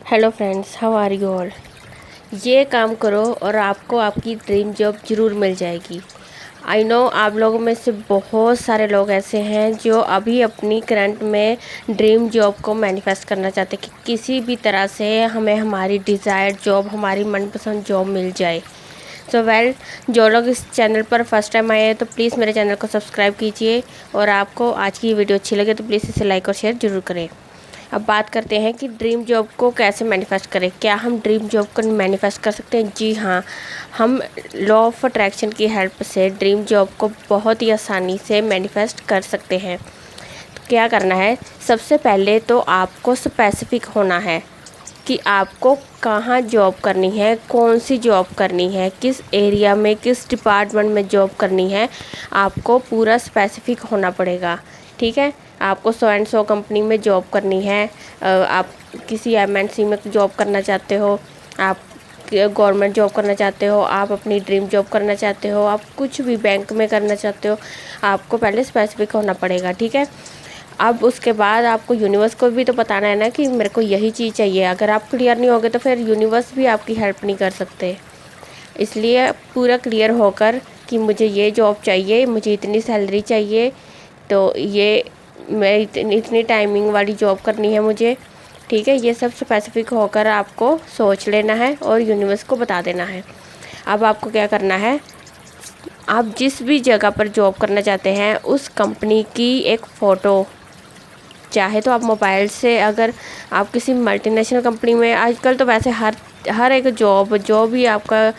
Hello friends, how are you all. ये काम करो और आपको आपकी ड्रीम जॉब ज़रूर मिल जाएगी। आई नो आप लोगों में से बहुत सारे लोग ऐसे हैं जो अभी अपनी करंट में ड्रीम जॉब को मैनिफेस्ट करना चाहते हैं कि किसी भी तरह से हमें हमारी डिज़ायर्ड जॉब, हमारी मनपसंद जॉब मिल जाए। जो लोग इस चैनल पर फर्स्ट टाइम आए हैं तो प्लीज़ मेरे चैनल को सब्सक्राइब कीजिए, और आपको आज की वीडियो अच्छी लगे तो प्लीज़ इसे लाइक और शेयर ज़रूर करें। अब बात करते हैं कि ड्रीम जॉब को कैसे मैनिफेस्ट करें। क्या हम ड्रीम जॉब को मैनिफेस्ट कर सकते हैं? जी हाँ, हम लॉ ऑफ अट्रैक्शन की हेल्प से ड्रीम जॉब को बहुत ही आसानी से मैनिफेस्ट कर सकते हैं। तो क्या करना है, सबसे पहले तो आपको स्पेसिफिक होना है कि आपको कहाँ जॉब करनी है, कौन सी जॉब करनी है, किस एरिया में, किस डिपार्टमेंट में जॉब करनी है। आपको पूरा स्पेसिफिक होना पड़ेगा। ठीक है, आपको सो एंड सो कंपनी में जॉब करनी है, आप किसी एमएनसी में जॉब करना चाहते हो, आप गवर्नमेंट जॉब करना चाहते हो, आप अपनी ड्रीम जॉब करना चाहते हो, आप कुछ भी बैंक में करना चाहते हो, आपको पहले स्पेसिफिक होना पड़ेगा। ठीक है, अब उसके बाद आपको यूनिवर्स को भी तो बताना है ना कि मेरे को यही चीज़ चाहिए। अगर आप क्लियर नहीं होगे तो फिर यूनिवर्स भी आपकी हेल्प नहीं कर सकते। इसलिए पूरा क्लियर होकर कि मुझे ये जॉब चाहिए, मुझे इतनी सैलरी चाहिए, तो ये मैं इतनी टाइमिंग वाली जॉब करनी है मुझे। ठीक है, ये सब स्पेसिफिक होकर आपको सोच लेना है और यूनिवर्स को बता देना है। अब आपको क्या करना है, आप जिस भी जगह पर जॉब करना चाहते हैं उस कंपनी की एक फ़ोटो, चाहे तो आप मोबाइल से, अगर आप किसी मल्टीनेशनल कंपनी में, आजकल तो वैसे हर एक जॉब जो भी आपका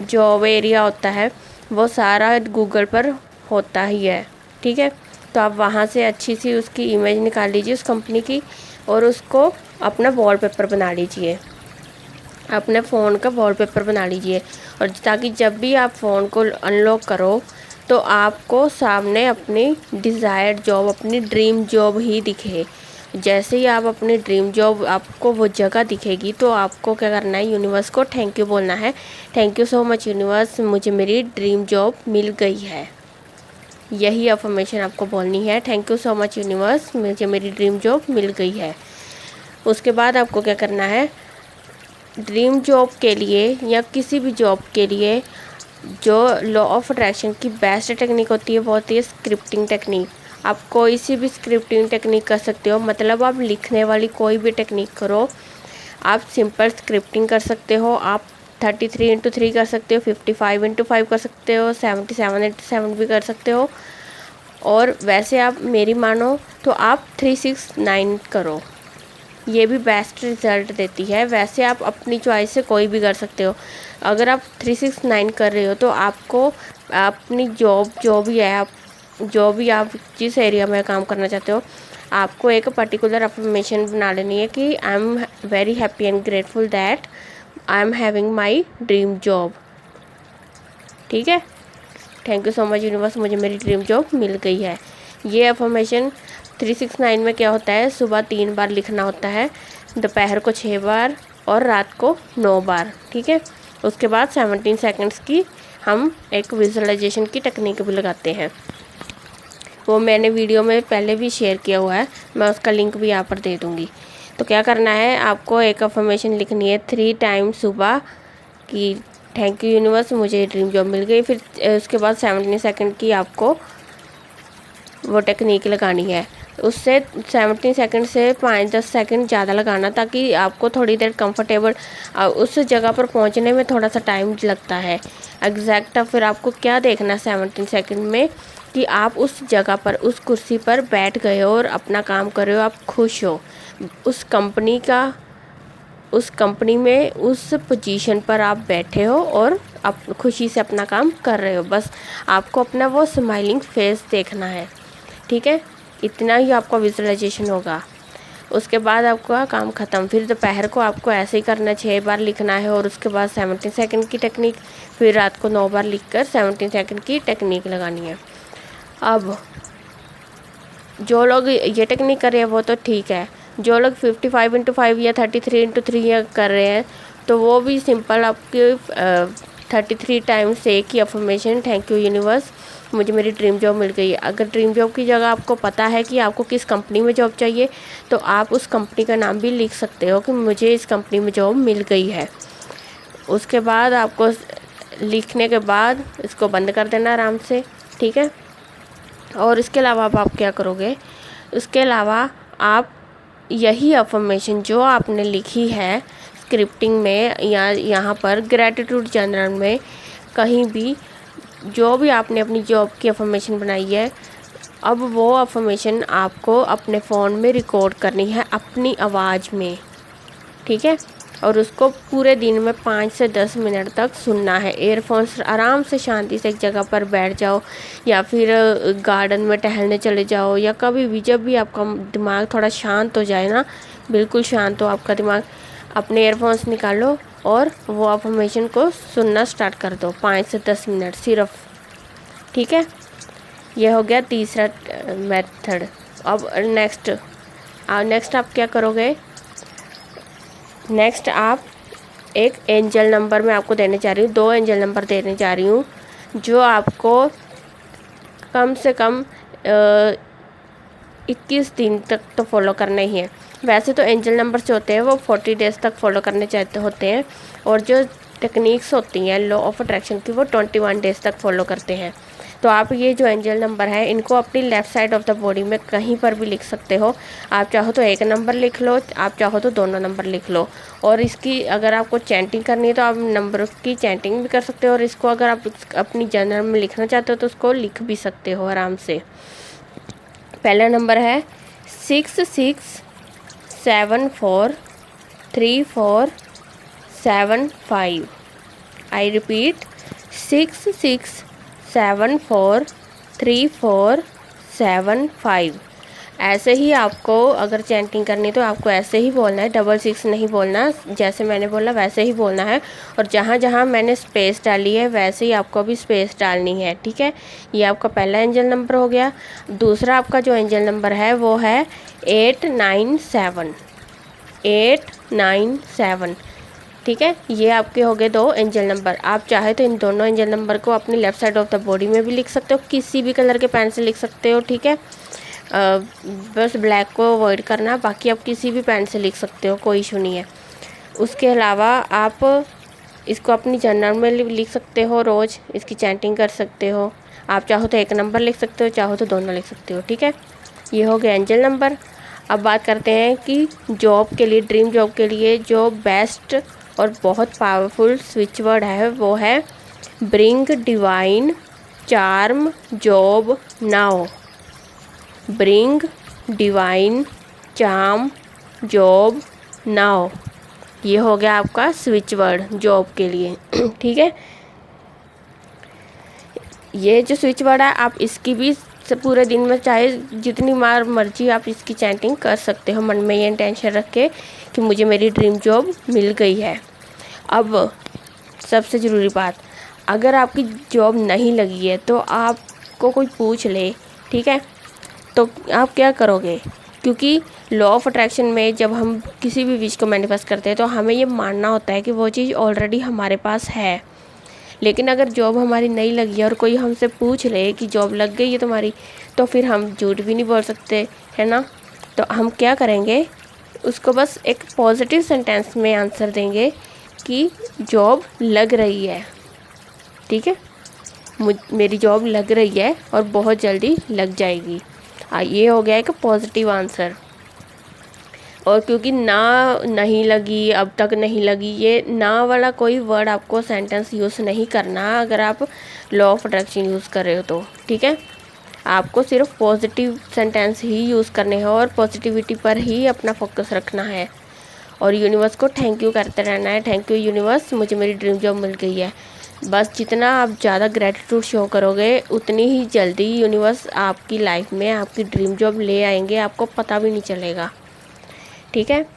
जॉब एरिया होता है वो सारा गूगल पर होता ही है। ठीक है, तो आप वहाँ से अच्छी सी उसकी इमेज निकाल लीजिए उस कंपनी की, और उसको अपना वॉलपेपर बना लीजिए, अपने फ़ोन का वॉलपेपर बना लीजिए। और ताकि जब भी आप फ़ोन को अनलॉक करो तो आपको सामने अपनी डिज़ायर्ड जॉब, अपनी ड्रीम जॉब ही दिखे। जैसे ही आप अपनी ड्रीम जॉब, आपको वो जगह दिखेगी तो आपको क्या करना है, यूनिवर्स को थैंक यू बोलना है। Thank you so much universe, मुझे मेरी ड्रीम जॉब मिल गई है। यही अफर्मेशन आपको बोलनी है, thank you so much universe, मुझे मेरी ड्रीम जॉब मिल गई है। उसके बाद आपको क्या करना है, ड्रीम जॉब के लिए या किसी भी जॉब के लिए जो लॉ ऑफ अट्रैक्शन की बेस्ट टेक्निक होती है वो होती है स्क्रिप्टिंग टेक्निक। आप कोई सी भी स्क्रिप्टिंग टेक्निक कर सकते हो, मतलब आप लिखने वाली कोई भी टेक्निक करो। आप सिंपल स्क्रिप्टिंग कर सकते हो, आप 33x3 कर सकते हो, 55x5 कर सकते हो, 77x7 भी कर सकते हो, और वैसे आप मेरी मानो तो आप 369 करो, ये भी बेस्ट रिज़ल्ट देती है। वैसे आप अपनी चॉइस से कोई भी कर सकते हो। अगर आप 369 कर रहे हो तो आपको अपनी जॉब जो भी आप जिस एरिया में काम करना चाहते हो, आपको एक पर्टिकुलर अफर्मेशन बना लेनी है कि I am very happy and grateful that I am having my dream job. ठीक है, thank you so much universe, मुझे मेरी ड्रीम जॉब मिल गई है। ये अफर्मेशन 369 में क्या होता है, सुबह 3 बार लिखना होता है, दोपहर को 6 बार और रात को 9 बार। ठीक है, उसके बाद 17 सेकंड्स की हम एक विजुअलाइजेशन की टेक्निक भी लगाते हैं, वो मैंने वीडियो में पहले भी शेयर किया हुआ है, मैं उसका लिंक भी यहाँ पर दे दूँगी। तो क्या करना है, आपको एक अफर्मेशन लिखनी है 3 टाइम सुबह कि थैंक यू यूनिवर्स, मुझे ड्रीम जॉब मिल गई। फिर उसके बाद 17 सेकंड की आपको वो टेक्निक लगानी है। उससे 17 सेकंड से 5-10 सेकंड ज़्यादा लगाना, ताकि आपको थोड़ी देर कंफर्टेबल, उस जगह पर पहुंचने में थोड़ा सा टाइम लगता है एग्जैक्ट। फिर आपको क्या देखना है 17 सेकंड में, कि आप उस जगह पर, उस कुर्सी पर बैठ गए हो और अपना काम कर रहे हो, आप खुश हो उस कंपनी में, उस पोजीशन पर आप बैठे हो और आप खुशी से अपना काम कर रहे हो। बस आपको अपना वो स्माइलिंग फेस देखना है। ठीक है, इतना ही आपका विजुअलाइजेशन होगा। उसके बाद आपका काम ख़त्म। फिर दोपहर को आपको ऐसे ही करना, 6 बार लिखना है और उसके बाद 17 सेकंड की टेक्निक, फिर रात को 9 बार लिखकर 17 सेकंड की टेक्निक लगानी है। अब जो लोग ये टेक्निक कर रहे हैं वो तो ठीक है, जो लोग 55x5 या 33x3 कर रहे हैं तो वो भी सिंपल आपके 33 टाइम्स एक ही अफर्मेशन, थैंक यू यूनिवर्स, मुझे मेरी ड्रीम जॉब मिल गई है। अगर ड्रीम जॉब की जगह आपको पता है कि आपको किस कंपनी में जॉब चाहिए, तो आप उस कंपनी का नाम भी लिख सकते हो कि मुझे इस कंपनी में जॉब मिल गई है। उसके बाद आपको लिखने के बाद इसको बंद कर देना आराम से, ठीक है। और इसके अलावा आप क्या करोगे, उसके अलावा आप यही अफर्मेशन जो आपने लिखी है स्क्रिप्टिंग में या यहाँ पर ग्रैटिट्यूड जर्नल में, कहीं भी जो भी आपने अपनी जॉब की अफर्मेशन बनाई है, अब वो अफर्मेशन आपको अपने फ़ोन में रिकॉर्ड करनी है अपनी आवाज़ में, ठीक है। और उसको पूरे दिन में 5 से 10 मिनट तक सुनना है। एयरफोन्स आराम से शांति से एक जगह पर बैठ जाओ या फिर गार्डन में टहलने चले जाओ, या कभी भी जब भी आपका दिमाग थोड़ा शांत हो जाए ना, बिल्कुल शांत हो आपका दिमाग, अपने एयरफोन्स निकालो और वो अफर्मेशन को सुनना स्टार्ट कर दो 5 से 10 मिनट सिर्फ, ठीक है। ये हो गया तीसरा मेथड। अब नेक्स्ट आप क्या करोगे, नेक्स्ट आप एक एंजल नंबर मैं आपको देने जा रही हूँ, 2 एंजल नंबर देने जा रही हूँ जो आपको कम से कम 21 दिन तक तो फॉलो करने ही है। वैसे तो एंजल नंबर्स जो होते हैं वो 40 डेज़ तक फॉलो करने चाहते होते हैं, और जो टेक्निक्स होती हैं लॉ ऑफ अट्रैक्शन की वो 21 डेज़ तक फॉलो करते हैं। तो आप ये जो एंजल नंबर है इनको अपनी left side of the body में कहीं पर भी लिख सकते हो। आप चाहो तो एक नंबर लिख लो, आप चाहो तो दोनों नंबर लिख लो। और इसकी अगर आपको चैंटिंग करनी है तो आप नंबर की चैंटिंग भी कर सकते हो, और इसको अगर आप अपनी जर्नल में लिखना चाहते हो तो उसको लिख भी सकते हो आराम से। पहला नंबर है 66743475। I repeat 66743475। ऐसे ही आपको अगर चैंटिंग करनी तो आपको ऐसे ही बोलना है, 66 नहीं बोलना, जैसे मैंने बोला वैसे ही बोलना है। और जहाँ जहाँ मैंने स्पेस डाली है वैसे ही आपको भी स्पेस डालनी है, ठीक है। ये आपका पहला एंजल नंबर हो गया। दूसरा आपका जो एंजल नंबर है वो है 897, ठीक है। ये आपके हो गए 2 एंजल नंबर। आप चाहे तो इन दोनों एंजल नंबर को अपनी left side of the body में भी लिख सकते हो, किसी भी कलर के पेन से लिख सकते हो, ठीक है। बस ब्लैक को अवॉइड करना, बाकी आप किसी भी पेन से लिख सकते हो, कोई इशू नहीं है। उसके अलावा आप इसको अपनी जर्नल में लिख सकते हो, रोज़ इसकी चैंटिंग कर सकते हो। आप चाहो तो एक नंबर लिख सकते हो, चाहो तो दोनों लिख सकते हो, ठीक है। ये हो गया एंजल नंबर। अब बात करते हैं कि जॉब के लिए, ड्रीम जॉब के लिए जो बेस्ट और बहुत पावरफुल स्विच वर्ड है वो है bring divine charm job now. Bring divine charm job now, ये हो गया आपका स्विच वर्ड जॉब के लिए, ठीक है। ये जो स्विच वर्ड है आप इसकी भी पूरे दिन में चाहे जितनी बार मर्जी आप इसकी चैंटिंग कर सकते हो, मन में ये इंटेंशन रख के कि मुझे मेरी ड्रीम जॉब मिल गई है। अब सबसे ज़रूरी बात, अगर आपकी जॉब नहीं लगी है तो आपको कोई पूछ ले, ठीक है, तो आप क्या करोगे, क्योंकि लॉ ऑफ अट्रैक्शन में जब हम किसी भी विश को मैनिफेस्ट करते हैं तो हमें ये मानना होता है कि वो चीज़ ऑलरेडी हमारे पास है। लेकिन अगर जॉब हमारी नहीं लगी है और कोई हमसे पूछ ले कि जॉब लग गई है तुम्हारी, तो फिर हम झूठ भी नहीं बोल सकते, है ना। तो हम क्या करेंगे, उसको बस एक पॉजिटिव सेंटेंस में आंसर देंगे कि जॉब लग रही है, ठीक है, मेरी जॉब लग रही है और बहुत जल्दी लग जाएगी। ये हो गया एक पॉजिटिव आंसर। और क्योंकि ना नहीं लगी, अब तक नहीं लगी, ये ना वाला कोई वर्ड आपको सेंटेंस यूज़ नहीं करना अगर आप लॉ ऑफ अट्रैक्शन यूज़ कर रहे हो तो, ठीक है। आपको सिर्फ पॉजिटिव सेंटेंस ही यूज़ करने हैं और पॉजिटिविटी पर ही अपना फोकस रखना है और यूनिवर्स को थैंक यू करते रहना है। थैंक यू यूनिवर्स, मुझे मेरी ड्रीम जॉब मिल गई है। बस जितना आप ज़्यादा ग्रेटिट्यूड शो करोगे उतनी ही जल्दी यूनिवर्स आपकी लाइफ में आपकी ड्रीम जॉब ले आएंगे, आपको पता भी नहीं चलेगा, ठीक है।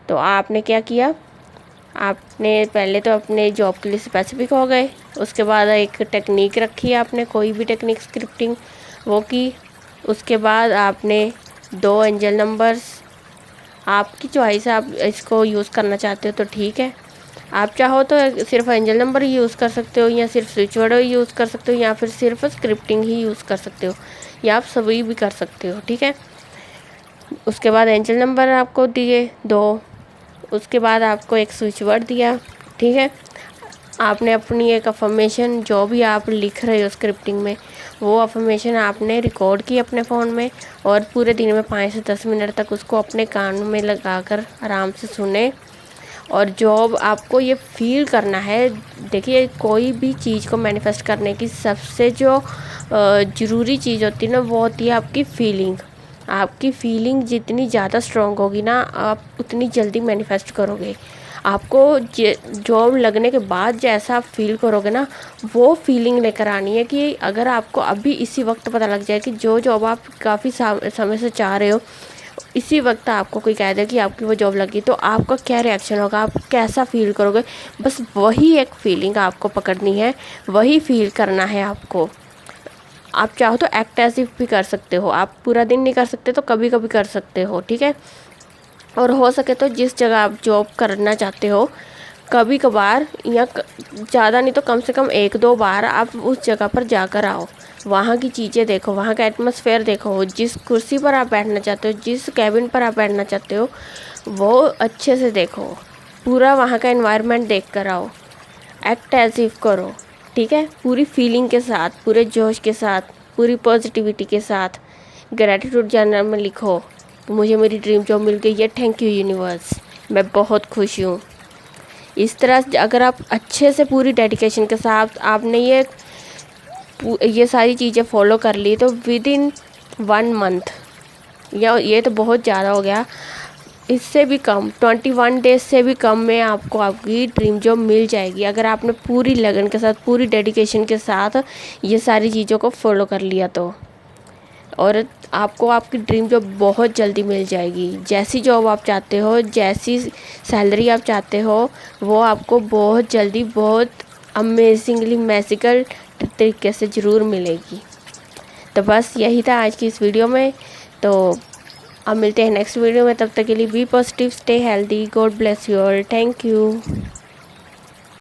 तो आपने क्या किया, आपने पहले तो अपने जॉब के लिए स्पेसिफिक हो गए, उसके बाद एक टेक्निक रखी आपने, कोई भी टेक्निक स्क्रिप्टिंग वो की, उसके बाद आपने 2 एंजल नंबर्स, आपकी चॉइस है, आप इसको यूज़ करना चाहते हो तो ठीक है, आप चाहो तो सिर्फ एंजल नंबर यूज़ कर सकते हो, या सिर्फ स्विच वर्ड यूज़ कर सकते हो, या फिर सिर्फ स्क्रिप्टिंग ही यूज़ कर सकते हो, या आप सभी भी कर सकते हो। ठीक है, उसके बाद एंजल नंबर आपको दिए 2, उसके बाद आपको एक स्विच वर्ड दिया। ठीक है, आपने अपनी एक अफर्मेशन जो भी आप लिख रहे हो स्क्रिप्टिंग में, वो अफर्मेशन आपने रिकॉर्ड की अपने फ़ोन में, और पूरे दिन में 5 से 10 मिनट तक उसको अपने कान में लगाकर आराम से सुने। और जॉब आपको ये फील करना है, देखिए कोई भी चीज़ को मैनिफेस्ट करने की सबसे जो ज़रूरी चीज़ होती है ना, वो होती है आपकी फीलिंग। आपकी फीलिंग जितनी ज़्यादा स्ट्रॉन्ग होगी ना, आप उतनी जल्दी मैनिफेस्ट करोगे। आपको जॉब लगने के बाद जैसा आप फील करोगे ना, वो फीलिंग लेकर आनी है कि अगर आपको अभी इसी वक्त पता लग जाए कि जो जॉब आप काफ़ी समय से चाह रहे हो, इसी वक्त आपको कोई कह दे कि आपकी वो जॉब लगी, तो आपका क्या रिएक्शन होगा, आप कैसा फील करोगे। बस वही एक फीलिंग आपको पकड़नी है, वही फील करना है आपको। आप चाहो तो एक्ट एज इफ भी कर सकते हो, आप पूरा दिन नहीं कर सकते तो कभी कभी कर सकते हो। ठीक है, और हो सके तो जिस जगह आप जॉब करना चाहते हो, कभी कभार या ज़्यादा नहीं तो कम से कम 1-2 बार आप उस जगह पर जाकर आओ, वहाँ की चीज़ें देखो, वहाँ का एटमॉस्फेयर देखो, जिस कुर्सी पर आप बैठना चाहते हो, जिस कैबिन पर आप बैठना चाहते हो, वो अच्छे से देखो, पूरा वहाँ का एनवायरनमेंट देख कर आओ, एक्ट एज इफ करो। ठीक है, पूरी फीलिंग के साथ, पूरे जोश के साथ, पूरी पॉजिटिविटी के साथ ग्रैटिट्यूड जर्नल में लिखो, मुझे मेरी ड्रीम जॉब मिल गई है, थैंक यू यूनिवर्स, मैं बहुत खुश हूँ। इस तरह अगर आप अच्छे से पूरी डेडिकेशन के साथ आपने ये सारी चीज़ें फॉलो कर ली, तो विद इन 1 मंथ, या ये तो बहुत ज़्यादा हो गया, इससे भी कम 21 डेज से भी कम में आपको आपकी ड्रीम जॉब मिल जाएगी, अगर आपने पूरी लगन के साथ, पूरी डेडिकेशन के साथ ये सारी चीज़ों को फॉलो कर लिया तो। और आपको आपकी ड्रीम जॉब बहुत जल्दी मिल जाएगी, जैसी जॉब आप चाहते हो, जैसी सैलरी आप चाहते हो, वो आपको बहुत जल्दी, बहुत अमेजिंगली मैजिकल तरीके से ज़रूर मिलेगी। तो बस यही था आज की इस वीडियो में। तो अब मिलते हैं नेक्स्ट वीडियो में, तब तक के लिए be positive, stay healthy, God bless you all, thank you.